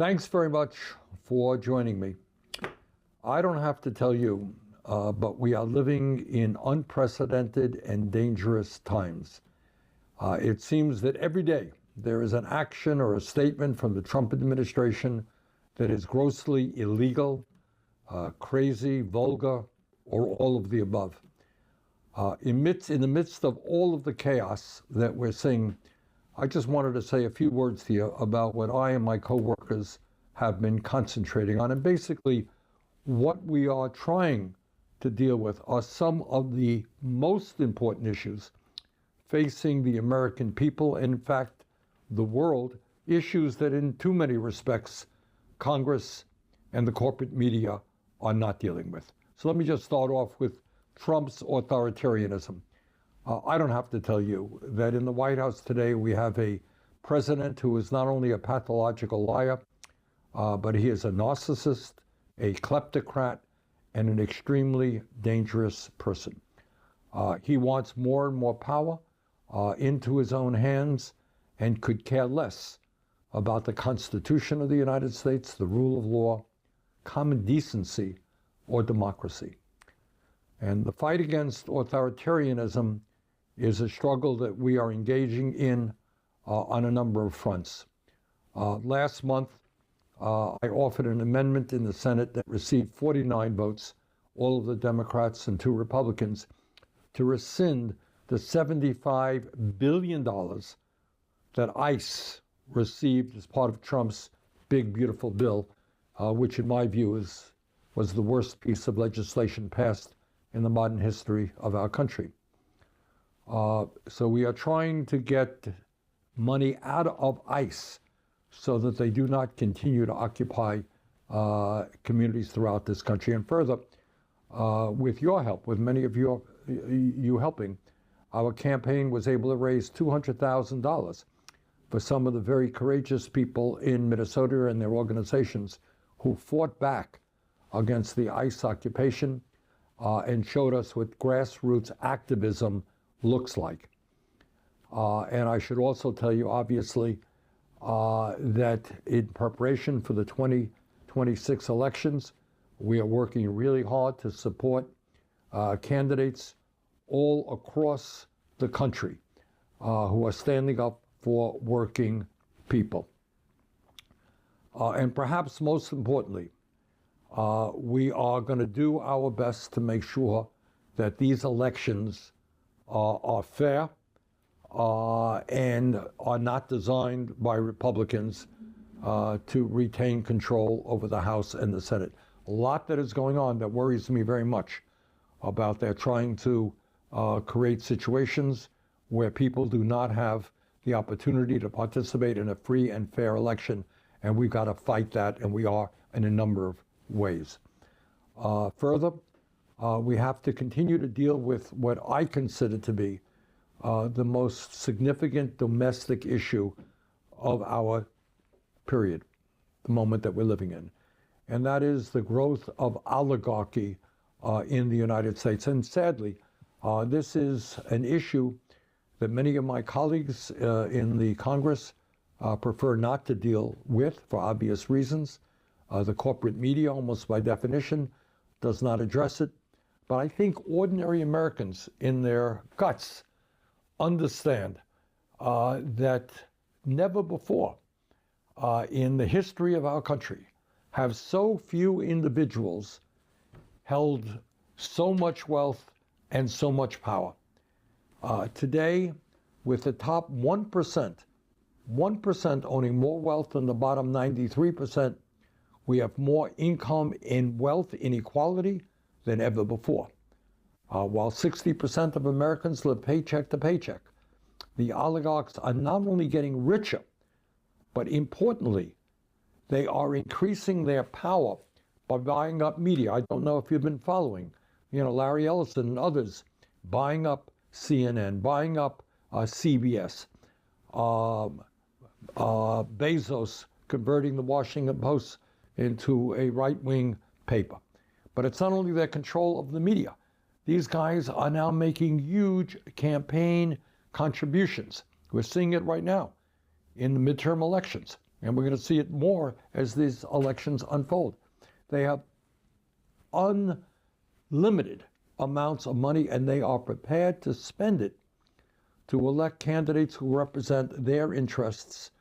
Thanks very much for joining me. I don't have to tell you, but we are living in unprecedented and dangerous times. It seems that every day there is an action or a statement from the Trump administration that is grossly illegal, crazy, vulgar, or all of the above. In the midst of all of the chaos that we're seeing, I just wanted to say a few words to you about what I and my coworkers have been concentrating on. And basically, what we are trying to deal with are some of the most important issues facing the American people, and in fact, the world, issues that in too many respects, Congress and the corporate media are not dealing with. So let me just start off with Trump's authoritarianism. I don't have to tell you that in the White House today, we have a president who is not only a pathological liar, but he is a narcissist, a kleptocrat, and an extremely dangerous person. He wants more and more power into his own hands and could care less about the Constitution of the United States, the rule of law, common decency, or democracy. And the fight against authoritarianism is a struggle that we are engaging in on a number of fronts. Last month, I offered an amendment in the Senate that received 49 votes, all of the Democrats and 2 Republicans, to rescind the $75 billion that ICE received as part of Trump's big, beautiful bill, which in my view was the worst piece of legislation passed in the modern history of our country. So we are trying to get money out of ICE so that they do not continue to occupy communities throughout this country. And further, with your help, with many of you helping, our campaign was able to raise $200,000 for some of the very courageous people in Minnesota and their organizations who fought back against the ICE occupation and showed us what grassroots activism looks like. And I should also tell you, obviously, that in preparation for the 2026 elections, we are working really hard to support candidates all across the country who are standing up for working people. And perhaps most importantly, we are going to do our best to make sure that these elections are fair and are not designed by Republicans to retain control over the House and the Senate. A lot that is going on that worries me very much about their trying to create situations where people do not have the opportunity to participate in a free and fair election. And we've got to fight that, and we are in a number of ways. Further, we have to continue to deal with what I consider to be the most significant domestic issue of our period, the moment that we're living in. And that is the growth of oligarchy in the United States. And sadly, this is an issue that many of my colleagues in the Congress prefer not to deal with for obvious reasons. The corporate media, almost by definition, does not address it. But I think ordinary Americans in their guts understand that never before in the history of our country have so few individuals held so much wealth and so much power. Today, with the top 1% owning more wealth than the bottom 93%, we have more income and wealth inequality than ever before. While 60% of Americans live paycheck to paycheck, the oligarchs are not only getting richer, but importantly, they are increasing their power by buying up media. I don't know if you've been following, Larry Ellison and others buying up CNN, buying up CBS, Bezos converting the Washington Post into a right-wing paper. But it's not only their control of the media. These guys are now making huge campaign contributions. We're seeing it right now in the midterm elections. and we're going to see it more as these elections unfold. They have unlimited amounts of money, and they are prepared to spend it to elect candidates who represent their interests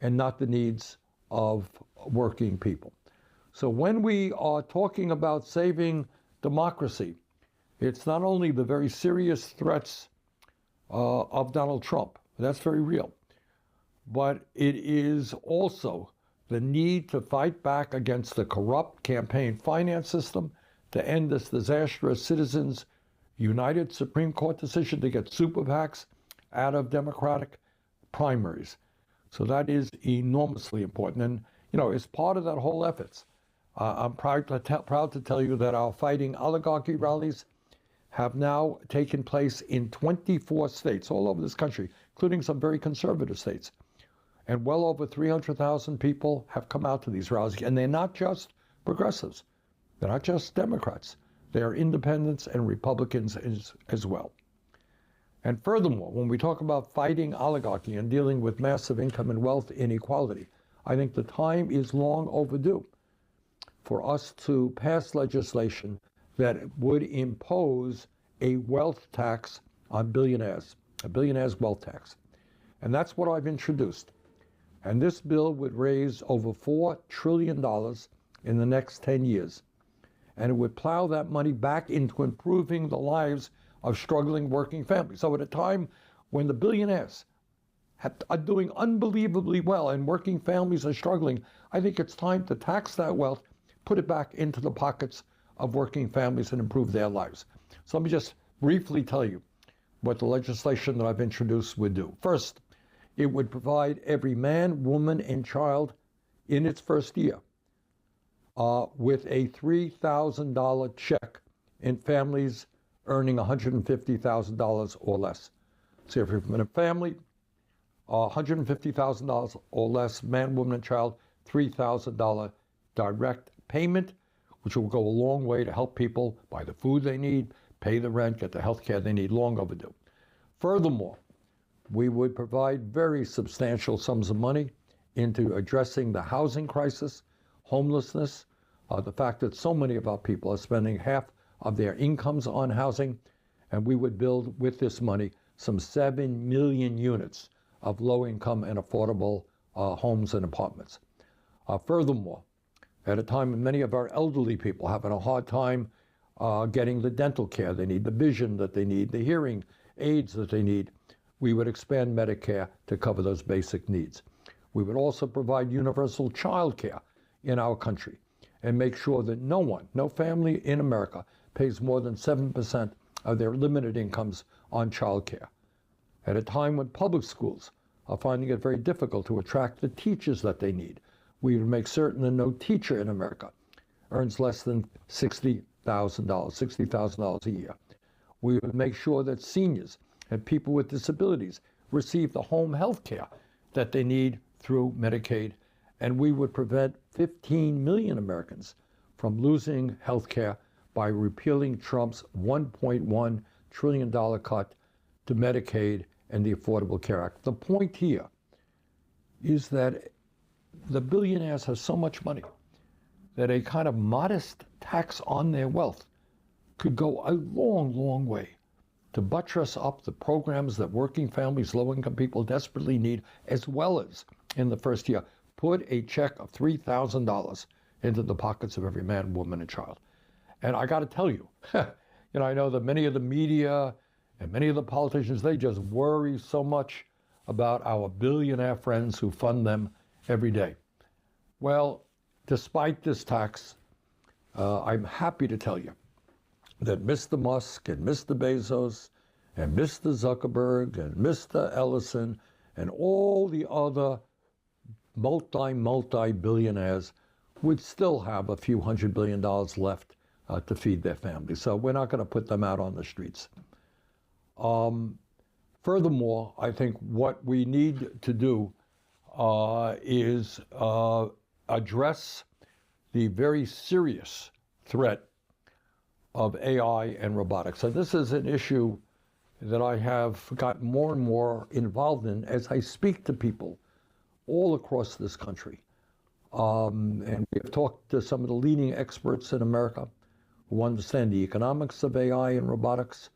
and not the needs of working people. So when we are talking about saving democracy, it's not only the very serious threats of Donald Trump, that's very real, but it is also the need to fight back against the corrupt campaign finance system, to end this disastrous Citizens United Supreme Court decision to get super PACs out of Democratic primaries. So that is enormously important. And, as part of that whole effort, I'm proud to tell you that our Fighting Oligarchy rallies have now taken place in 24 states all over this country, including some very conservative states. And well over 300,000 people have come out to these rallies. And they're not just progressives. They're not just Democrats. They're independents and Republicans as well. And furthermore, when we talk about fighting oligarchy and dealing with massive income and wealth inequality, I think the time is long overdue for us to pass legislation that would impose a wealth tax on billionaires, a billionaire's wealth tax. And that's what I've introduced. And this bill would raise over $4 trillion in the next 10 years. And it would plow that money back into improving the lives of struggling working families. So at a time when the billionaires are doing unbelievably well and working families are struggling, I think it's time to tax that wealth, put it back into the pockets of working families and improve their lives. So let me just briefly tell you what the legislation that I've introduced would do. First, it would provide every man, woman, and child in its first year with a $3,000 check in families earning $150,000 or less. So if you're in a family, $150,000 or less, man, woman, and child, $3,000 direct payment, which will go a long way to help people buy the food they need, pay the rent, get the health care they need, long overdue. Furthermore, we would provide very substantial sums of money into addressing the housing crisis, homelessness, the fact that so many of our people are spending half of their incomes on housing, and we would build with this money some 7 million units of low-income and affordable homes and apartments. Furthermore, at a time when many of our elderly people are having a hard time getting the dental care they need, the vision that they need, the hearing aids that they need, we would expand Medicare to cover those basic needs. We would also provide universal child care in our country and make sure that no family in America pays more than 7% of their limited incomes on child care. At a time when public schools are finding it very difficult to attract the teachers that they need, we would make certain that no teacher in America earns less than $60,000 a year. We would make sure that seniors and people with disabilities receive the home health care that they need through Medicaid, and we would prevent 15 million Americans from losing health care by repealing Trump's $1.1 trillion cut to Medicaid and the Affordable Care Act. The point here is that the billionaires have so much money that a kind of modest tax on their wealth could go a long, long way to buttress up the programs that working families, low-income people desperately need, as well as, in the first year, put a check of $3,000 into the pockets of every man, woman, and child. And I got to tell you, I know that many of the media and many of the politicians, they just worry so much about our billionaire friends who fund them every day. Well, despite this tax, I'm happy to tell you that Mr. Musk and Mr. Bezos and Mr. Zuckerberg and Mr. Ellison and all the other multi-billionaires would still have a few $100 billion left to feed their families. So we're not going to put them out on the streets. Furthermore, I think what we need to do is address the very serious threat of AI and robotics. And this is an issue that I have gotten more and more involved in as I speak to people all across this country. And we have talked to some of the leading experts in America who understand the economics of AI and robotics,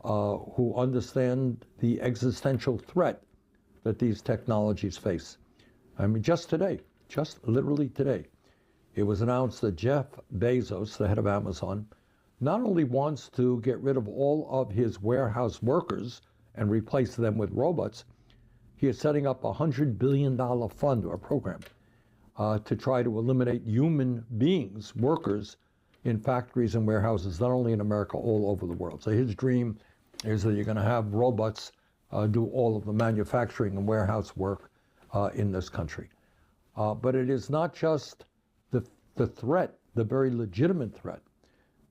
who understand the existential threat that these technologies face. I mean, just today, just literally today, it was announced that Jeff Bezos, the head of Amazon, not only wants to get rid of all of his warehouse workers and replace them with robots, he is setting up a $100 billion fund or program to try to eliminate human beings, workers, in factories and warehouses, not only in America, all over the world. So his dream is that you're going to have robots do all of the manufacturing and warehouse work in this country. But it is not just the threat, the very legitimate threat,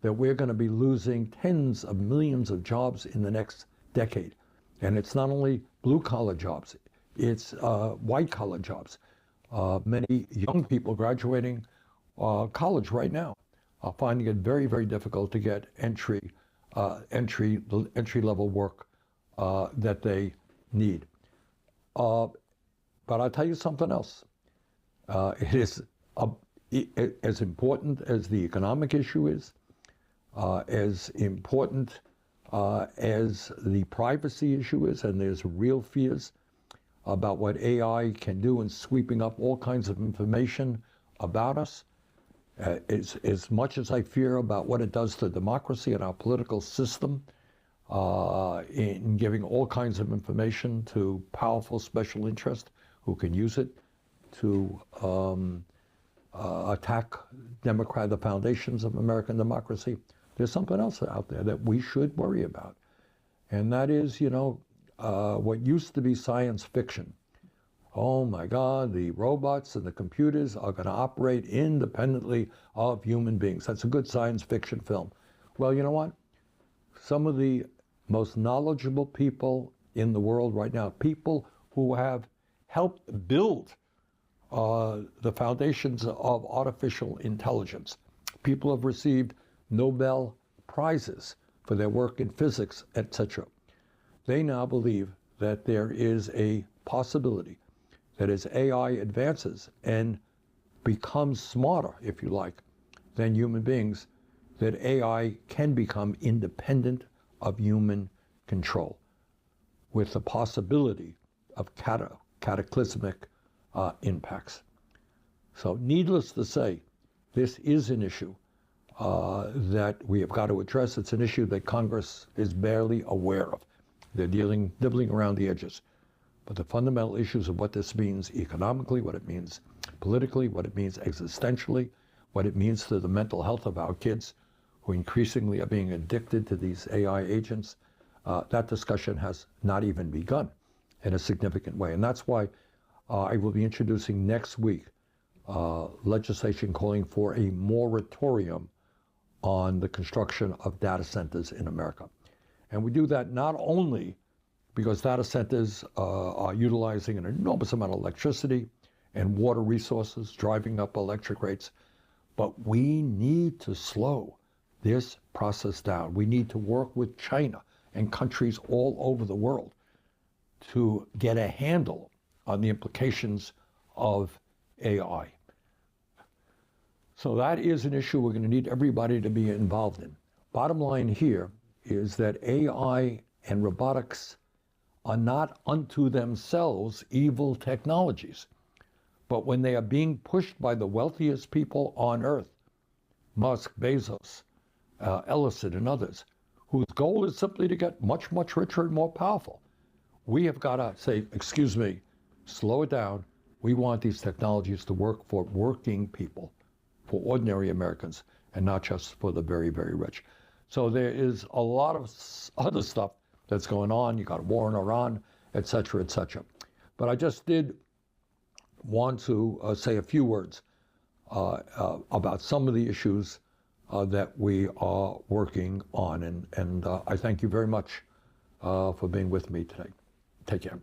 that we're going to be losing tens of millions of jobs in the next decade. And it's not only blue-collar jobs, it's white-collar jobs. Many young people graduating college right now are finding it very, very difficult to get entry-level work that they need. But I'll tell you something else. It is as important as the economic issue is, as important as the privacy issue is, and there's real fears about what AI can do in sweeping up all kinds of information about us. As much as I fear about what it does to democracy and our political system, in giving all kinds of information to powerful special interests who can use it to attack the foundations of American democracy, there's something else out there that we should worry about. And that is, what used to be science fiction. Oh my God, the robots and the computers are going to operate independently of human beings. That's a good science fiction film. Well, you know what? Some of the most knowledgeable people in the world right now, people who have helped build the foundations of artificial intelligence, people have received Nobel Prizes for their work in physics, etc. They now believe that there is a possibility that as AI advances and becomes smarter, if you like, than human beings, that AI can become independent of human control, with the possibility of cataclysmic impacts. So needless to say, this is an issue that we have got to address. It's an issue that Congress is barely aware of. They're nibbling around the edges. But the fundamental issues of what this means economically, what it means politically, what it means existentially, what it means to the mental health of our kids who increasingly are being addicted to these AI agents, that discussion has not even begun in a significant way. And that's why I will be introducing next week legislation calling for a moratorium on the construction of data centers in America. And we do that not only because data centers are utilizing an enormous amount of electricity and water resources, driving up electric rates, but we need to slow this process down. We need to work with China and countries all over the world to get a handle on the implications of AI. So that is an issue we're going to need everybody to be involved in. Bottom line here is that AI and robotics are not unto themselves evil technologies. But when they are being pushed by the wealthiest people on earth, Musk, Bezos, Ellison, and others, whose goal is simply to get much, much richer and more powerful, we have got to say, excuse me, slow it down. We want these technologies to work for working people, for ordinary Americans, and not just for the very, very rich. So there is a lot of other stuff that's going on. You got a war in Iran, et cetera, et cetera. But I just did want to say a few words about some of the issues that we are working on. And I thank you very much for being with me today. Take care.